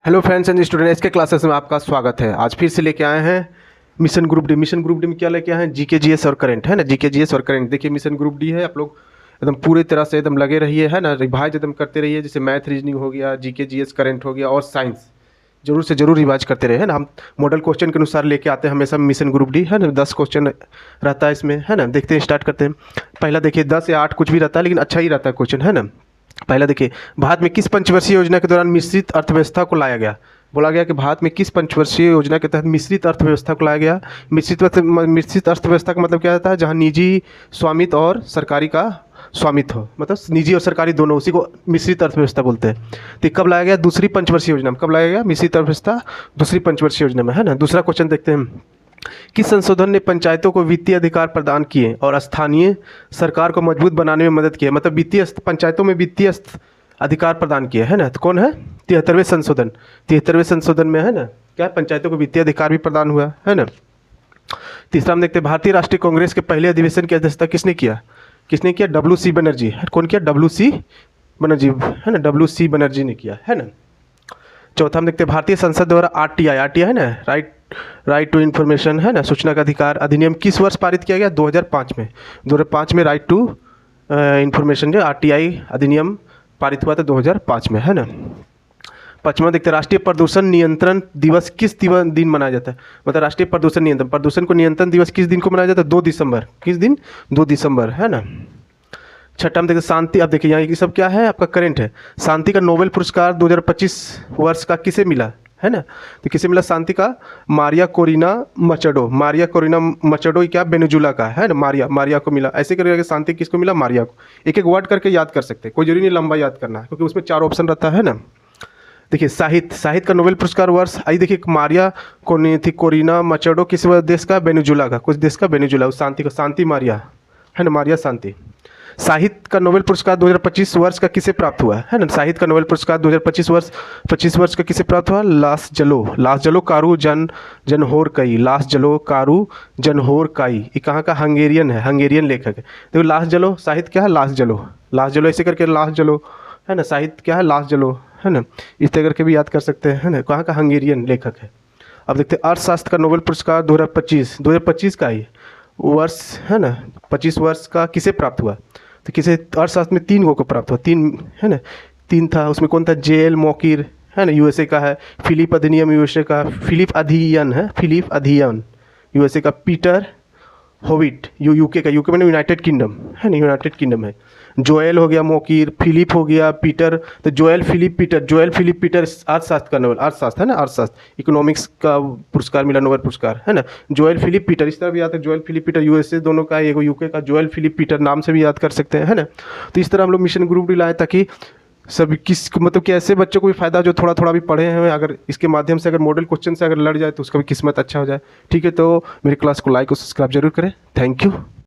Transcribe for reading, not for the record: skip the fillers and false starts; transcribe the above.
Hello friends and student, इसके classes में आपका स्वागत है। आज फिर से लेके आए हैं mission group D. Mission group D में क्या लेके आए हैं? जीके जीएस और करंट, है ना। जीके जीएस और करंट। देखिए मिशन ग्रुप डी है, आप लोग एकदम पूरी तरह से एकदम लगे रहिए, है ना। रिवाइज एकदम करते रहिए, जैसे मैथ रीजनिंग हो गया, जीके जीएस करंट हो गया और साइंस जरूर से जरूर रिवाइज करते रहे, है ना। हम मॉडल क्वेश्चन के अनुसार लेके आते हैं हमेशा मिशन ग्रुप डी, है ना। 10 क्वेश्चन रहता है इसमें, है ना। देखते हैं, स्टार्ट करते हैं। पहला देखिए 10 या 8 कुछ भी रहता है, लेकिन अच्छा ही रहता है क्वेश्चन, है ना। पहला देखिए, भारत में किस पंचवर्षीय योजना के दौरान मिश्रित अर्थव्यवस्था को लाया गया? बोला गया कि भारत में किस पंचवर्षीय योजना के तहत मिश्रित अर्थव्यवस्था को लाया गया। मिश्रित अर्थव्यवस्था का मतलब क्या होता है? जहाँ निजी स्वामित्व और सरकारी का स्वामित्व हो, मतलब निजी और सरकारी दोनों, उसी को मिश्रित अर्थव्यवस्था बोलते हैं। तो कब लाया गया? दूसरी पंचवर्षीय योजना में। कब लाया गया मिश्रित अर्थव्यवस्था? दूसरी पंचवर्षीय योजना में, है ना। दूसरा क्वेश्चन देखते हैं, किस संशोधन ने पंचायतों को वित्तीय अधिकार प्रदान किए और स्थानीय सरकार को मजबूत बनाने में मदद की? मतलब वित्तीय पंचायतों में वित्तीय अधिकार प्रदान किए, है ना। तो कौन है? 73वें संशोधन। 73वें संशोधन में, है ना, क्या पंचायतों को वित्तीय अधिकार भी प्रदान हुआ, है ना। तीसरा हम देखते हैं, भारतीय राष्ट्रीय कांग्रेस के पहले अधिवेशन की अध्यक्षता किसने किया? किसने किया? WC बनर्जी। कौन किया? WC बनर्जी, है ना। WC बनर्जी ने किया, है ना। चौथा हम देखते हैं, भारतीय संसद द्वारा RTI है ना, राइट टू इन्फॉर्मेशन, है ना, सूचना का अधिकार अधिनियम किस वर्ष पारित किया गया? 2005 में। 2005 में राइट टू इन्फॉर्मेशन जो RTI अधिनियम पारित हुआ था 2005 में, है ना। पांचवा देखते हैं, राष्ट्रीय प्रदूषण नियंत्रण दिवस किस दिन मनाया जाता है? मतलब राष्ट्रीय प्रदूषण को नियंत्रण दिवस किस दिन को मनाया जाता है? 2 दिसंबर। किस दिन? 2 दिसंबर, है ना। छठा में देखते शांति। अब देखिए यहाँ ये सब क्या है? आपका करंट है। शांति का नोबेल पुरस्कार 2025 वर्ष का किसे मिला, है ना। तो किसे मिला शांति का? मारिया कोरिना मचडो क्या वेनेजुला का, है ना। मारिया को मिला। ऐसे करके शांति किसको मिला? मारिया को। एक एक वर्ड करके याद कर सकते हैं, कोई जरूरी नहीं लंबा याद करना है, क्योंकि उसमें 4 ऑप्शन रहता है ना। देखिए साहित्य का नोबेल पुरस्कार वर्ष, आई देखिए मारिया कोरिना मचडो किस देश का? वेनेजुला का। कुछ देश का वेनेजुला। शांति मारिया, है ना, मारिया शांति। साहित्य का नोबेल पुरस्कार 2025 वर्ष का किसे प्राप्त हुआ, है ना। साहित्य का नोबेल पुरस्कार 2025 वर्ष का किसे प्राप्त हुआ? लास जलो कारू जनहोर कई। ये कहाँ का? हंगेरियन है, हंगेरियन लेखक है। देखो लास जलो साहित्य क्या है? लास जलो ऐसे करके लास जलो, है ना। साहित्य क्या है? लास जलो, है ना। इस तरह करके भी याद कर सकते हैं, है ना। कहाँ का? हंगेरियन लेखक है। अब देखते हैं, अर्थशास्त्र का नोबेल पुरस्कार 2025 का ही वर्ष, है ना, 25 वर्ष का किसे प्राप्त हुआ? तो किसे? अर्थशास्त्र में 3 को प्राप्त हुआ। 3, है ना, 3 था। उसमें कौन था? JL मोकिर, है ना, USA का है। फिलिप अधिनियम USA का। फिलिप अधियन USA का। पीटर होविट UK का। UK मैंने यूनाइटेड किंगडम, है ना, यूनाइटेड किंगडम है। जोएल हो गया मोकिर, फिलिप हो गया, पीटर। तो जोएल फिलिप पीटर अर्थशास्त्र का नोबेल, अर्थशास्त्र, है ना, अर्थशास्त्र इकोनॉमिक्स का पुरस्कार मिला, नोबेल पुरस्कार, है ना। जोएल फिलिप पीटर, इस तरह भी याद है। जोएल फिलिप पीटर USA दोनों का, एक UK का। जोएल फिलिप पीटर नाम से भी याद कर सकते हैं, है ना। तो इस तरह हम लोग मिशन ग्रुप डी लाए, ताकि सब मतलब कि ऐसे बच्चों को भी फायदा जो थोड़ा थोड़ा भी पढ़े हैं, अगर इसके माध्यम से अगर मॉडल क्वेश्चन से अगर लड़ जाए तो उसका भी किस्मत अच्छा हो जाए। ठीक है, तो मेरी क्लास को लाइक और सब्सक्राइब जरूर करें। Thank you.